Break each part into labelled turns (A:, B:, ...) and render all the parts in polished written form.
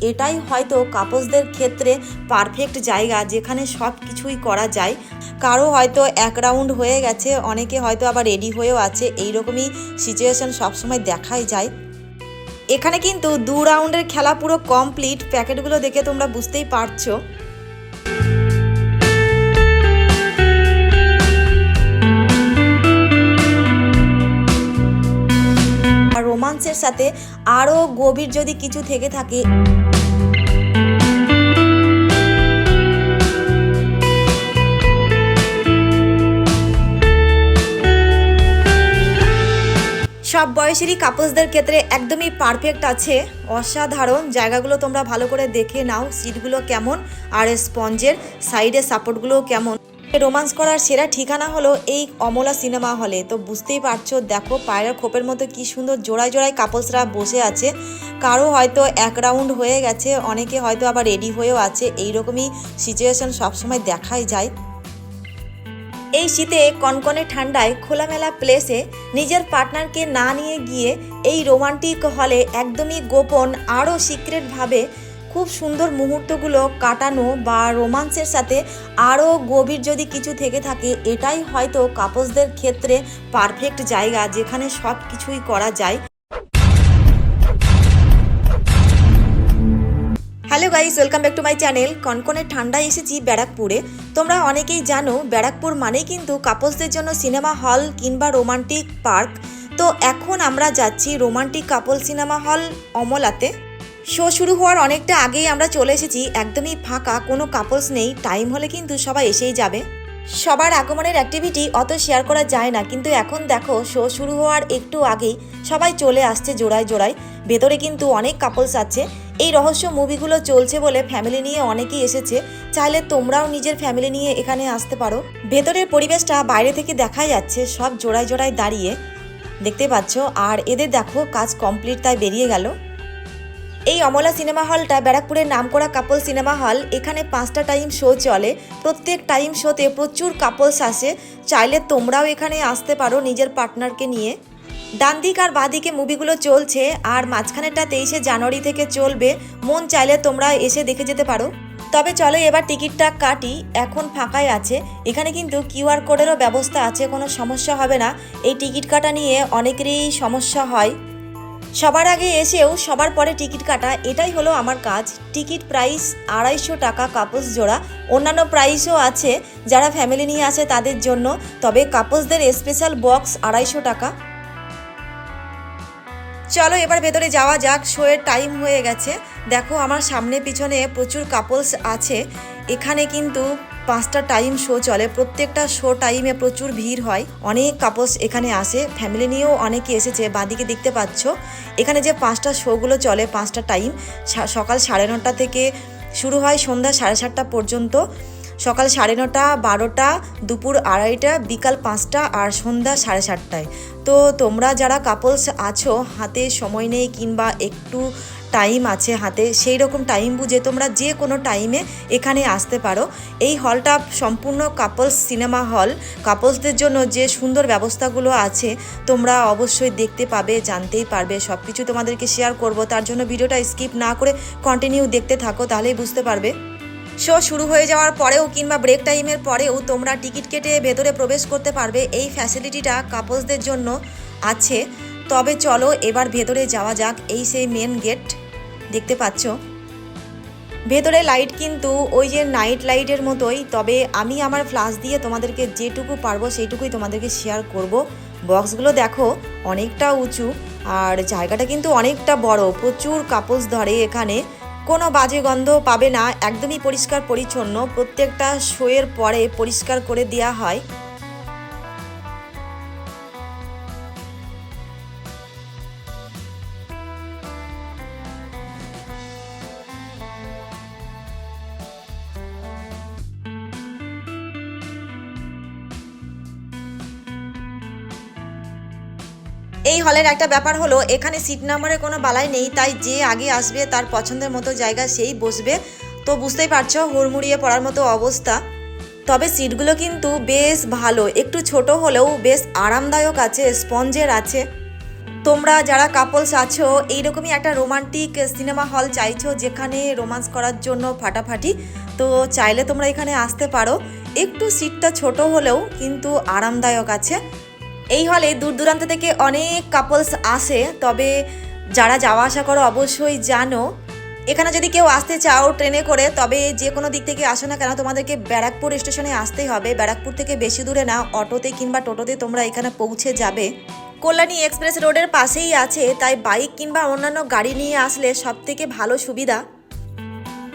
A: এটাই হয়তো কাপলসদের ক্ষেত্রে পারফেক্ট জায়গা, যেখানে সব কিছুই করা যায়। কারো হয়তো এক রাউন্ড হয়ে গেছে, অনেকে হয়তো আবার রেডি হয়েও আছে, এইরকমই সিচুয়েশন সবসময় দেখাই যায়। এখানে কিন্তু 2 রাউন্ডের খেলা পুরো কমপ্লিট। প্যাকেটগুলো দেখে তোমরা বুঝতেই পারছো। আর রোমান্সের সাথে আরও গভীর যদি কিছু থেকে থাকে, সব বয়সেরই কাপলসদের ক্ষেত্রে একদমই পারফেক্ট আছে। অসাধারণ জায়গাগুলো তোমরা ভালো করে দেখে নাও, সিটগুলো কেমন আর স্পঞ্জের সাইডের সাপোর্টগুলোও কেমন। রোমান্স করার সেরা ঠিকানা হলো এই অমলা সিনেমা হলে। তো বুঝতেই পারছো, দেখো পায়রার খোপের মতো কি সুন্দর জোড়ায় জোড়ায় কাপলসরা বসে আছে। কারো হয়তো এক রাউন্ড হয়ে গেছে, অনেকে হয়তো আবার রেডি হয়েও আছে, এইরকমই সিচুয়েশন সবসময় দেখাই যায়। এই শীতে কনকনে ঠান্ডায় খোলামেলা প্লেসে নিজের পার্টনারকে না নিয়ে গিয়ে এই রোমান্টিক হলে একদমই গোপন আরও সিক্রেটভাবে খুব সুন্দর মুহূর্তগুলো কাটানো বা রোমান্সের সাথে আরও গভীর যদি কিছু থেকে থাকে, এটাই হয়তো কাপলসদের ক্ষেত্রে পারফেক্ট জায়গা, যেখানে সব কিছুই করা যায়। Hello guys, welcome back to my channel. কনকনে ঠান্ডায় এসেছি ব্যারাকপুরে। তোমরা অনেকেই জানো ব্যারাকপুর মানেই কিন্তু কাপলসদের জন্য সিনেমা হল কিংবা রোমান্টিক পার্ক। তো এখন আমরা যাচ্ছি রোমান্টিক কাপল সিনেমা হল অমলাতে। শো শুরু হওয়ার অনেকটা আগেই আমরা চলে এসেছি, একদমই ফাঁকা, কোনো কাপলস নেই। টাইম হলে কিন্তু সবাই এসেই যাবে। সবার আগমনের অ্যাক্টিভিটি অত শেয়ার করা যায় না, কিন্তু এখন দেখো শো শুরু হওয়ার একটু আগেই সবাই চলে আসছে জোড়ায় জোড়ায়। ভেতরে কিন্তু অনেক কাপলস আছে। এই রহস্য মুভিগুলো চলছে বলে ফ্যামিলি নিয়ে অনেকেই এসেছে। চাইলে তোমরাও নিজের ফ্যামিলি নিয়ে এখানে আসতে পারো। ভেতরের পরিবেশটা বাইরে থেকে দেখা যাচ্ছে, সব জোড়ায় জোড়ায় দাঁড়িয়ে দেখতে পাচ্ছ। আর এদের দেখো কাজ কমপ্লিট, তাই বেরিয়ে গেল। এই অমলা সিনেমা হলটা ব্যারাকপুরের নামকরা কাপল সিনেমা হল। এখানে 5টা টাইম শো চলে। প্রত্যেক টাইম শোতে প্রচুর কাপলস আসে। চাইলে তোমরাও এখানে আসতে পারো নিজের পার্টনারকে নিয়ে। ডান দিক আর বাঁ দিকে মুভিগুলো চলছে, আর মাঝখানেটা 23শে জানুয়ারি থেকে চলবে। মন চাইলে তোমরা এসে দেখে যেতে পারো। তবে চলো এবার টিকিটটা কাটি, এখন ফাঁকাই আছে। এখানে কিন্তু কিউআর কোডেরও ব্যবস্থা আছে, কোনো সমস্যা হবে না। এই টিকিট কাটা নিয়ে অনেকেরই সমস্যা হয়। সবার আগে এসেও সবার পরে টিকিট কাটা, এটাই হলো আমার কাজ। টিকিট প্রাইস 250 টাকা কাপলস জোড়া। অন্যান্য প্রাইসও আছে যারা ফ্যামিলি নিয়ে আসে তাদের জন্য, তবে কাপলসদের স্পেশাল বক্স 250 টাকা। চলো এবার ভেতরে যাওয়া যাক। শোয়ের টাইম হয়ে গেছে। দেখো আমার সামনে পিছনে প্রচুর কাপলস আছে। এখানে কিন্তু 5টা টাইম শো চলে। প্রত্যেকটা শো টাইমে প্রচুর ভিড় হয়, অনেক কাপলস এখানে আসে। ফ্যামিলি নিয়েও অনেকে এসেছে। বাদিকে দেখতে পাচ্ছ এখানে যে 5টা শোগুলো চলে, 5টা টাইম, সকাল 9:30 থেকে শুরু হয় সন্ধ্যা 7:30 পর্যন্ত। সকাল 9:30, 12টা, দুপুর 2:30, বিকাল 5টা আর সন্ধ্যা 7:30টায়। তো তোমরা যারা কাপলস আছো, হাতে সময় নেই কিংবা একটু টাইম আছে হাতে, সেই রকম টাইম বুঝে তোমরা যে কোনো টাইমে এখানে আসতে পারো। এই হলটা সম্পূর্ণ কাপলস সিনেমা হল। কাপলসদের জন্য যে সুন্দর ব্যবস্থাগুলো আছে তোমরা অবশ্যই দেখতে পাবে, জানতেই পারবে। সব কিছু তোমাদেরকে শেয়ার করব, তার জন্য ভিডিওটা স্কিপ না করে কন্টিনিউ দেখতে থাকো, তাহলেই বুঝতে পারবে। শো শুরু হয়ে যাওয়ার পরেও কিংবা ব্রেক টাইমের পরেও তোমরা টিকিট কেটে ভেতরে প্রবেশ করতে পারবে। এই ফ্যাসিলিটিটা কাপলসদের জন্য আছে। তবে চলো এবার ভেতরে যাওয়া যাক। এই সেই মেন গেট দেখতে পাচ্ছ। ভেতরে লাইট কিন্তু ওই যে নাইট লাইটের মতোই, তবে আমি আমার ফ্ল্যাশ দিয়ে তোমাদেরকে যেটুকু পারবো সেইটুকুই তোমাদেরকে শেয়ার করব। বক্সগুলো দেখো অনেকটা উঁচু, আর জায়গাটা কিন্তু অনেকটা বড়। প্রচুর কাপলস ধরে এখানে, কোনো বাজে গন্ধ পাবে না, একদমই পরিষ্কার পরিচ্ছন্ন। প্রত্যেকটা শোয়ের পরে পরিষ্কার করে দেওয়া হয়। এই হলের একটা ব্যাপার হলো এখানে সিট নাম্বারের কোনো বালাই নেই, তাই যে আগে আসবে তার পছন্দের মতো জায়গা সেই বসবে। তো বুঝতেই পারছো হুড়মুড়িয়ে পড়ার মতো অবস্থা। তবে সিটগুলো কিন্তু বেশ ভালো, একটু ছোট হলেও বেশ আরামদায়ক আছে, স্পঞ্জের আছে। তোমরা যারা কাপলস আছো এইরকমই একটা রোমান্টিক সিনেমা হল চাইছো যেখানে রোমান্স করার জন্য ফাটাফাটি, তো চাইলে তোমরা এখানে আসতে পারো। একটু সিটটা ছোট হলেও কিন্তু আরামদায়ক আছে। এই হলে দূর দূরান্ত থেকে অনেক কাপলস আসে, তবে যারা যাওয়া আসা করো অবশ্যই জানো এখানে যদি কেউ আসতে চাও ট্রেনে করে, তবে যে কোনো দিক থেকে আসো না কেন তোমাদেরকে ব্যারাকপুর স্টেশনে আসতেই হবে। ব্যারাকপুর থেকে বেশি দূরে না, অটোতে কিংবা টোটোতে তোমরা এখানে পৌঁছে যাবে। কল্যাণী এক্সপ্রেস রোডের পাশেই আছে, তাই বাইক কিংবা অন্যান্য গাড়ি নিয়ে আসলে সব থেকে ভালো সুবিধা।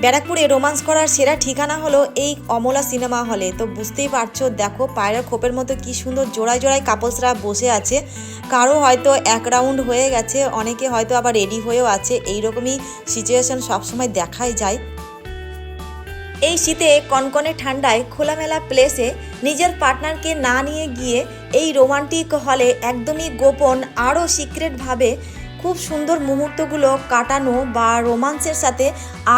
A: ব্যারাকপুরে রোমান্স করার সেরা ঠিকানা হলো এই অমলা সিনেমা হলে। তো বুঝতেই পারছো, দেখো পায়রা খোপের মতো কি সুন্দর জোড়ায় জোড়ায় কাপলসরা বসে আছে। কারো হয়তো এক রাউন্ড হয়ে গেছে, অনেকে হয়তো আবার রেডি হয়েও আছে। এইরকমই সিচুয়েশন সবসময় দেখাই যায়। এই শীতে কনকনে ঠান্ডায় খোলামেলা প্লেসে নিজের পার্টনারকে না নিয়ে গিয়ে এই রোমান্টিক হলে একদমই গোপন আরও সিক্রেটভাবে খুব সুন্দর মুহূর্তগুলো কাটানো বা রোমান্সের সাথে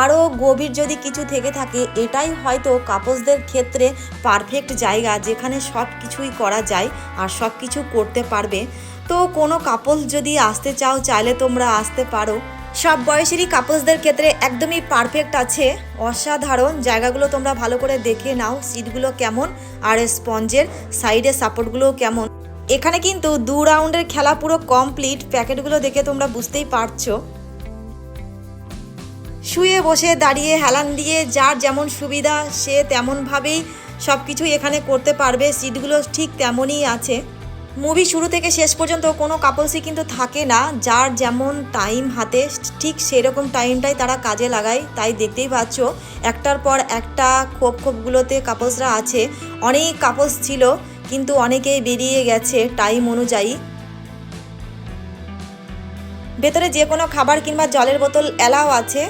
A: আরও গভীর যদি কিছু থেকে থাকে, এটাই হয়তো কাপলসদের ক্ষেত্রে পারফেক্ট জায়গা যেখানে সব কিছুই করা যায় আর সব কিছু করতে পারবে। তো কোনো কাপলস যদি আসতে চাও চাইলে তোমরা আসতে পারো। সব বয়সেরই কাপলসদের ক্ষেত্রে একদমই পারফেক্ট আছে, অসাধারণ। জায়গাগুলো তোমরা ভালো করে দেখে নাও, সিটগুলো কেমন আর স্পঞ্জের সাইডের সাপোর্টগুলোও কেমন। এখানে কিন্তু 2 রাউন্ডের খেলা পুরো কমপ্লিট, প্যাকেটগুলো দেখে তোমরা বুঝতেই পারছো। শুয়ে বসে দাঁড়িয়ে হেলান দিয়ে যার যেমন সুবিধা সে তেমনভাবেই সব কিছুই এখানে করতে পারবে। সিটগুলো ঠিক তেমনই আছে। মুভি শুরু থেকে শেষ পর্যন্ত কোনো কাপলসই কিন্তু থাকে না, যার যেমন টাইম হাতে ঠিক সেরকম টাইমটাই তারা কাজে লাগায়। তাই দেখতেই পাচ্ছ একটার পর একটা খোপগুলোতে কাপলসরা আছে। অনেক কাপলস ছিল কিন্তু অনেকেই বেরিয়ে গেছে টাইম অনুযায়ী। ভেতরে যে কোনো খাবার কিংবা জলের বোতল অ্যালাও আছে,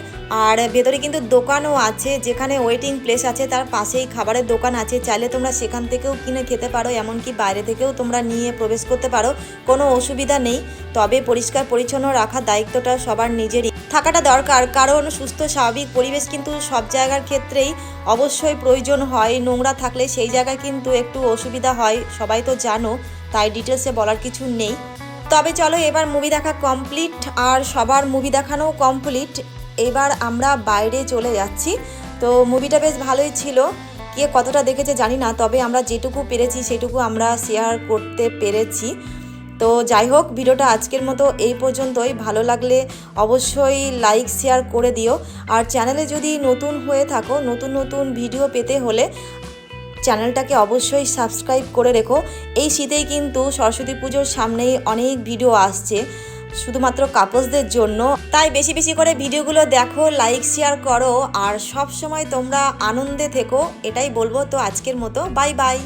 A: আর ভেতরে কিন্তু দোকানও আছে, যেখানে ওয়েটিং প্লেস আছে তার পাশেই খাবারের দোকান আছে। চাইলে তোমরা সেখান থেকেও কিনে খেতে পারো, এমনকি বাইরে থেকেও তোমরা নিয়ে প্রবেশ করতে পারো, কোনো অসুবিধা নেই। তবে পরিষ্কার পরিচ্ছন্ন রাখার দায়িত্বটা সবার নিজেরই থাকাটা দরকার, কারণ সুস্থ স্বাভাবিক পরিবেশ কিন্তু সব জায়গার ক্ষেত্রেই অবশ্যই প্রয়োজন হয়। নোংরা থাকলে সেই জায়গায় কিন্তু একটু অসুবিধা হয়, সবাই তো জানো, তাই ডিটেলসে বলার কিছু নেই। তবে চলো এবার মুভি দেখা কমপ্লিট আর সবার মুভি দেখানো কমপ্লিট। এবার আমরা বাইরে চলে যাচ্ছি। তো মুভিটা বেশ ভালোই ছিল, কে কতটা দেখেছে জানি না, তবে আমরা যেটুকু পেরেছি সেটুকু আমরা শেয়ার করতে পেরেছি। তো যাই হোক, ভিডিওটা আজকের মতো এই পর্যন্তই। ভালো লাগলে অবশ্যই লাইক শেয়ার করে দিও। আর চ্যানেলে যদি নতুন হয়ে থাকো, নতুন নতুন ভিডিও পেতে হলে চ্যানেলটাকে অবশ্যই সাবস্ক্রাইব করে রেখো। এই শীতেই কিন্তু সরস্বতী পুজোর সামনেই অনেক ভিডিও আসছে শুধুমাত্র কাপলসদের জন্য, তাই বেশি বেশি করে ভিডিওগুলো দেখো, লাইক শেয়ার করো আর সব সময় তোমরা আনন্দে থেকো, এটাই বলবো। তো আজকের মতো বাই বাই।